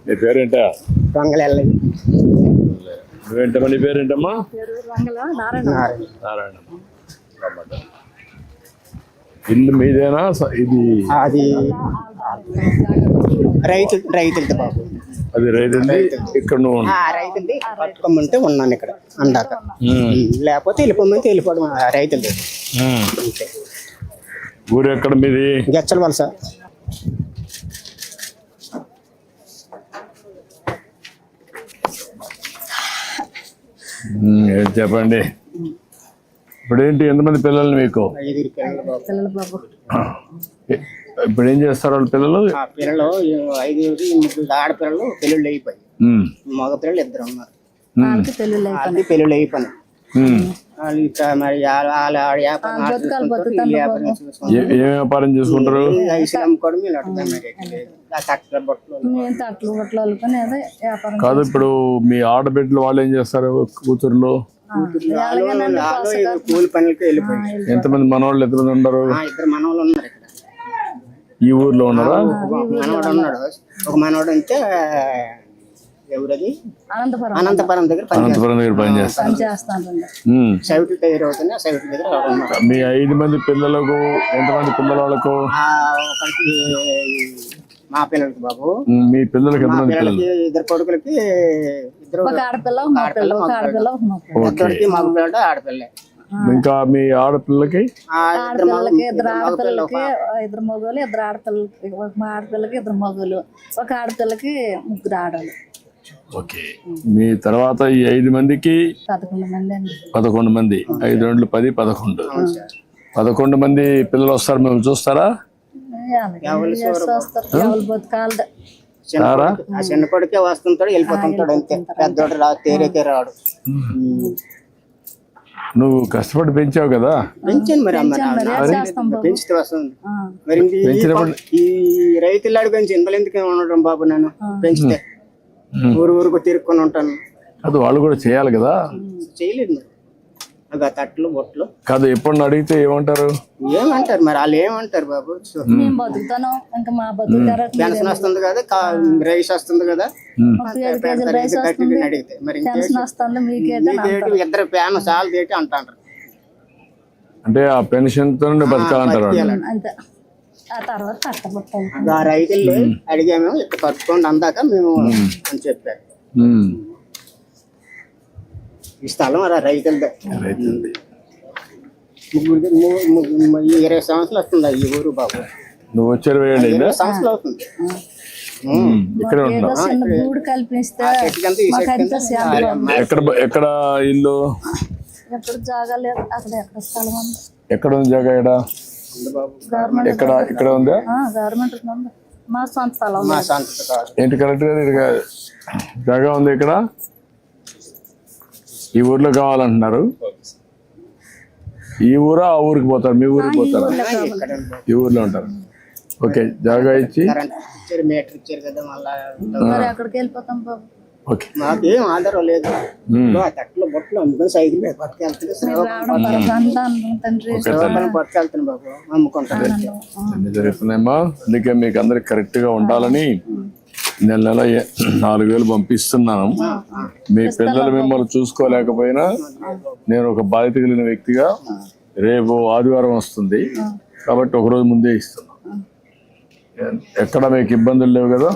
నీ పేరేంటా? నువ్వేంటమ్మా? నీ పేరేంటమ్మా? నారాయణ. ఇల్లు మీదేనా? ఇది అది రైతులది బాబు. అది రైతుంది. ఇక్కడ నువ్వు రైతులది పట్టుకోమంటే ఉన్నాను ఇక్కడ అందాక. లేకపోతే వెళ్ళిపోమంటే వెళ్ళిపోవడం రైతులది. ఊరు ఎక్కడ మీది? గెచ్చల వలస. చెప్పండి. ఇప్పుడు ఏంటి, ఎంతమంది పిల్లలు మీకు? 5 పిల్లలు బాబు. ఇప్పుడు ఏం చేస్తారు వాళ్ళ పిల్లలు? పిల్లలు 5 ఆడపిల్లలు పెళ్ళిళ్ళు అయిపోయి, మగ పిల్లలు 2 ఉన్నారు. పెళ్ళిళ్ళు అయిపోయి ఏం వ్యాపారం చేసుకుంటారు? కాదు, ఇప్పుడు మీ ఆడబిడ్డలు వాళ్ళు ఏం చేస్తారు? కూతుర్లు కూలి పనులకి వెళ్ళిపోయి. ఎంతమంది మనవాళ్ళు? ఎంతమంది ఉండరు? 2 మనవాళ్ళు ఉన్నారు ఇక్కడ. ఈ ఊర్లో ఉన్నారా? మనవాడు ఉన్నాడు. ఒక మనవాడు అంటే ఎవరది అనంతపురం దగ్గర పనిచేస్తాను. మీ 5 మంది పిల్లలకు ఎంతమంది పిల్లలకు? మా పిల్లలకి బాబు. మీ పిల్లలకి ఎంతమంది? 2 కొడుకులకి 2 ఆడపిల్ల, మగ పిల్లడు ఆడపిల్ల. ఇంకా మీ ఆడపిల్లకి? 2 ఆడపిల్లలకి 2 మగోళ్ళు, 2 ఆడపిల్లలకి. ఒక ఆడపిల్లకి 2 మగోళ్ళు, ఒక ఆడపిల్లకి 3 ఆడవాళ్ళు. ఓకే. మీ తర్వాత ఈ 5 మందికి 11 మంది అండి. 11 మంది. 5 2 10 11 మంది పిల్లలు వస్తారు. మేము చూస్తారా? చిన్న కొడుకే వస్తుంటాడు, వెళ్ళిపోతుంటాడు అంతే. పెద్దోడు తేరేకే రాడు. నువ్వు కష్టపడి పెంచావు కదా? పెంచాను మరి. పెంచితే వస్తుంది మరి. ఈ రైతులాడు పెంచి ఇంతలో ఎందుకు ఉండడం బాబు? నేను పెంచితే ఊరుకు తిరుక్కొని ఉంటాను. అది వాళ్ళు కూడా చేయాలి కదా? చేయలేదు మరి. తట్లు బొట్లు కాదు. ఎప్పుడు అడిగితే ఏమంటారు? ఏమంటారు మరి వాళ్ళు? ఏమంటారు బాబు? పెన్షన్ వస్తుంది కదా, రైస్ వస్తుంది కదా, అడిగితే మరి 2 ఫ్యాన్ చాలా తేటి అంటారు. అంటే ఆ పెన్షన్ తో బతకాలంటారు. రైతులు అడిగాము, ఇక్కడ కట్టుకోండి అందాక మేము అని చెప్పారు. ఈ స్థలం రైతులదే. 20 సంవత్సరాలు వస్తుంది ఈ ఊరు బాబు. నువ్వు వచ్చి 20 సంవత్సరాలు అవుతుంది. ఎక్కడ ఇల్లు? ఎక్కడ ఉంది జాగా? ఇక్కడ ఉందా? ఏంటి కరెక్ట్ గా జాగా ఉంది ఇక్కడ? ఈ ఊర్లో కావాలంటున్నారు. ఈ ఊరా ఆ ఊరికి పోతారు? మీ ఊరికి పోతారు? ఈ ఊర్లో ఉంటారు. ఓకే. జాగా ఇచ్చి మీటర్ ఇచ్చారు కదా, మళ్ళీ ఓకే. మాకేం ఆధారం లేదు. తట్లో బొట్లు అందుకని సైకిల్ పట్టుకెళ్తాను బాబు, అమ్ముకుంటాను. జరుగుతున్నాయమ్మా. అందుకే మీకు అందరికి కరెక్ట్ గా ఉండాలని నెల 4,000 పంపిస్తున్నాను. మీ పిల్లలు మిమ్మల్ని చూసుకోలేకపోయినా నేను ఒక బాధ్యత కలిగిన వ్యక్తిగా రేపు ఆదివారం వస్తుంది కాబట్టి ఒకరోజు ముందే ఇస్తున్నాను. ఎక్కడ మీకు ఇబ్బందులు లేవు కదా?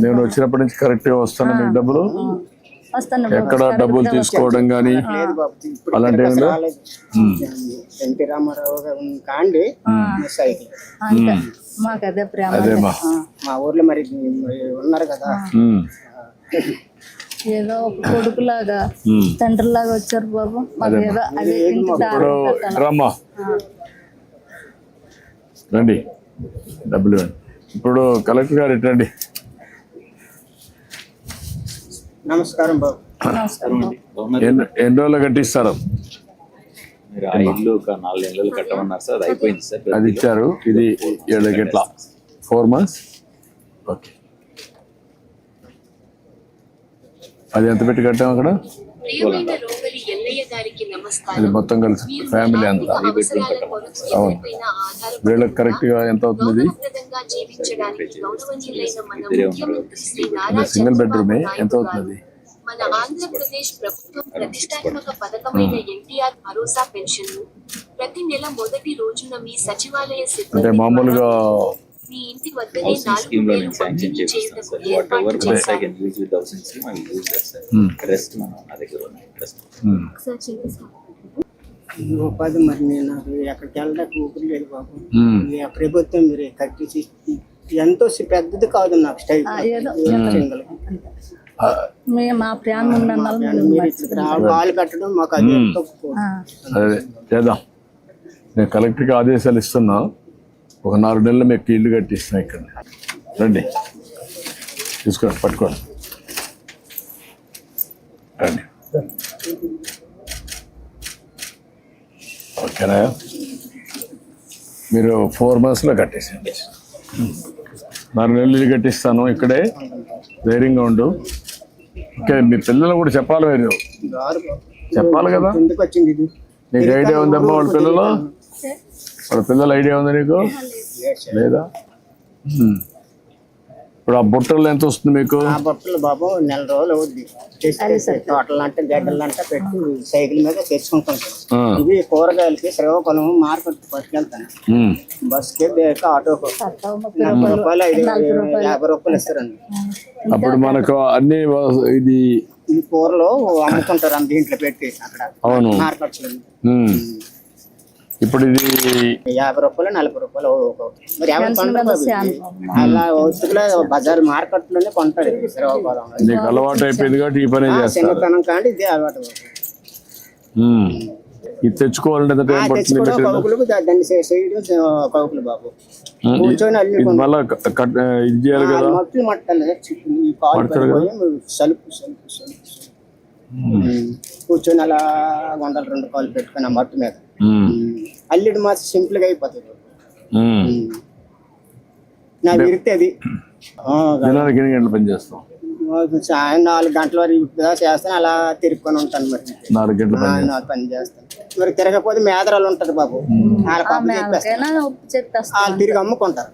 నేను వచ్చినప్పటి నుంచి కరెక్ట్ గా వస్తాను. మీకు డబ్బులు ఎక్కడ డబ్బులు తీసుకోవడం కానీ అలాంటి ఎన్టీ రామారావు కాండి సైకిల్ అదేమా. మా ఊర్లో మరి ఉన్నారు కదా, ఏదో ఒక కొడుకులాగా తండ్రిలాగా వచ్చారు బాబు. రమ్మా రండి, డబ్బులు ఇవ్వండి. ఇప్పుడు కలెక్టర్ గారు రండి. నమస్కారం బాబు. ఎన్ని రోజులు కట్టిస్తారు? ఇల్లు 4 నెలలు కట్టమన్నారు సార్, అయిపోయింది సార్. అది ఇచ్చారు. ఇది 7 గంటల 4 months. ఓకే. అది ఎంత పెట్టి కట్టాము అక్కడ? ఎల్లయ్య గారికి ఇది నమస్కారం. మొత్తం కలిసి ఫ్యామిలీ అంతా అవసరాల కొరకు ఎవరిపైన ఆధారపడి వీళ్ళకి కరెక్ట్ గా ఎంత అవుతుంది? గౌరవప్రదంగా జీవించడానికి గౌరవనీయులైన మన ముఖ్యమంత్రి శ్రీ నారా సింగిల్ బెడ్రూమ్ చంద్రబాబు ఎంత నాయుడు అవుతుంది? గారు మన ఆంధ్రప్రదేశ్ ప్రభుత్వం ప్రతిష్టాత్మక పథకమైన ఎన్టీఆర్ భరోసా పెన్షన్ ప్రతి నెల మొదటి రోజున మీ సచివాలయ అంటే సిబ్బంది మామూలుగా మీ ఇంటి వద్దనే హౌసింగ్ స్కీమ్ లో 4,000 నేను శాంక్షన్ పంపిణీ చేపిస్తాను చేయటకు సార్. వాట్ ఎవర్ ఏర్పాటు వన్స్ ఐ చేశారు. Can use with housing scheme I will use that sir. Rest మనం నా దగ్గర ఉంది. రెస్ట్ ఉపాధి మరి నేను నాకు ఎక్కడికి వెళ్ళడానికి ఊపిరి లేదు బాబు. ఈ ప్రభుత్వం మీరు కట్టించి ఎంతో పెద్దది కాదు నాకు స్టైల్ ఏదో సింగల్ మేము మా ప్రేమ ఉన్న మీరు ఇక్కడ కాలు పెట్టడం మాకు అది ఎంతో అదే చేద్దాం. నేను కలెక్టర్కి ఆదేశాలు ఇస్తున్నా. ఒక 4 నెలలు మీకు ఇల్లు కట్టిస్తున్నా ఇక్కడ. రండి తీసుకోండి, పట్టుకోండి, రండి. ఓకేనా? మీరు 4 monthsలో కట్టేసేయండి. 4 నెలలు ఇల్లు కట్టిస్తాను ఇక్కడే. ధైర్యంగా ఉండు. ఓకే, మీ పిల్లలు కూడా చెప్పాలి. మీరు చెప్పాలి కదా. ఎందుకు వచ్చింది ఇది? నీకు ఐడియా ఉందమ్మా వాళ్ళ పిల్లలు? వాళ్ళ పిల్లల ఐడియా ఉందా నీకు? లేదా? ఇప్పుడు ఆ బుట్టలు ఎంత వస్తుంది మీకు? ఆ బట్టలు బాబు నెల రోజులు అవుద్ది. తోటలు అంటే గడ్డలు అంటే పెట్టి సైకిల్ మీద తెచ్చుకుంటుంటాం. ఇవి కూరగాయలకి శ్రీకాకుళం మార్కెట్ పట్టుకెళ్తాను. బస్కి ఆటోకు 30 రూపాయలు 50 రూపాయలు ఇస్తారండి. అప్పుడు మనకు అన్ని ఇది ఈ కూరలు అమ్ముకుంటారు అంత దీంట్లో పెట్టి అక్కడ అవును. మార్కెట్స్ ఇప్పుడు ఇది 50 రూపాయలు 40 రూపాయలు మరి ఎవరు కొంటారు? అలా వస్తువులే బజార్ మార్కెట్ లోనే కొంటారు. శ్రీకాకుళం నీకు అలవాటు అయిపోయింది కాబట్టి ఈ పనే చేస్తారు. చిన్నతనం కానీ ఇదే అలవాటు. ఇది తెచ్చుకోవాలంటే ఎంత టైం పడుతుంది? తెచ్చుకోవడం కౌకులకు దాన్ని చేయడం కౌకులు బాబు. కూర్చొని అల్లి ఇది మళ్ళా ఇది చేయాలి కదా. మొత్తం మట్టాలి ఈ కాలు పడిపోయి సలుపు సలుపు సలుపు కూర్చొని అలా 100-2 కాలు పెట్టుకుని ఆ మట్టు మీద అల్లిడి మాత్రం సింపుల్ గా అయిపోతుంది. నా విరితే అది దినానికి ఎన్ని గంటలు పని చేస్తాం? సాయం 4 గంటల వరకు చేస్తాను. అలా తిరుక్కొని ఉంటాను. మరి 4 గంటలు పని చేస్తాం. పని చేస్తాను. మరి తిరగకపోతే మేదరాలు ఉంటది బాబు. వాళ్ళ పప్పు చెప్పేస్తారు. వాళ్ళు తిరిగి అమ్ముకుంటారు.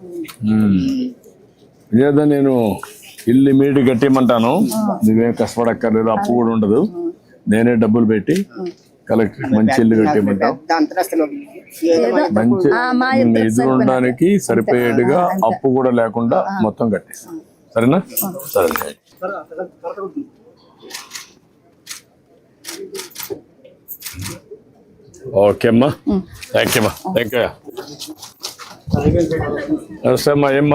ఇదేదా నేను ఇల్లు ఇమీడియట్ కట్టేయమంటాను. నువ్వేం కష్టపడక్కర్లేదు. అప్పు కూడా ఉండదు. నేనే డబ్బులు పెట్టి కలెక్టర్ మంచి ఇల్లు కట్టేయమంటాను. అంతరస్తులు మంచి ఎదురు ఉండడానికి సరిపోయేట్టుగా అప్పు కూడా లేకుండా మొత్తం కట్టేస్తాను. సరేనా? సరే. ఓకే అమ్మా. థ్యాంక్ యూ అమ్మా. Thank you. నమస్తే అమ్మా. ఏమ్మా?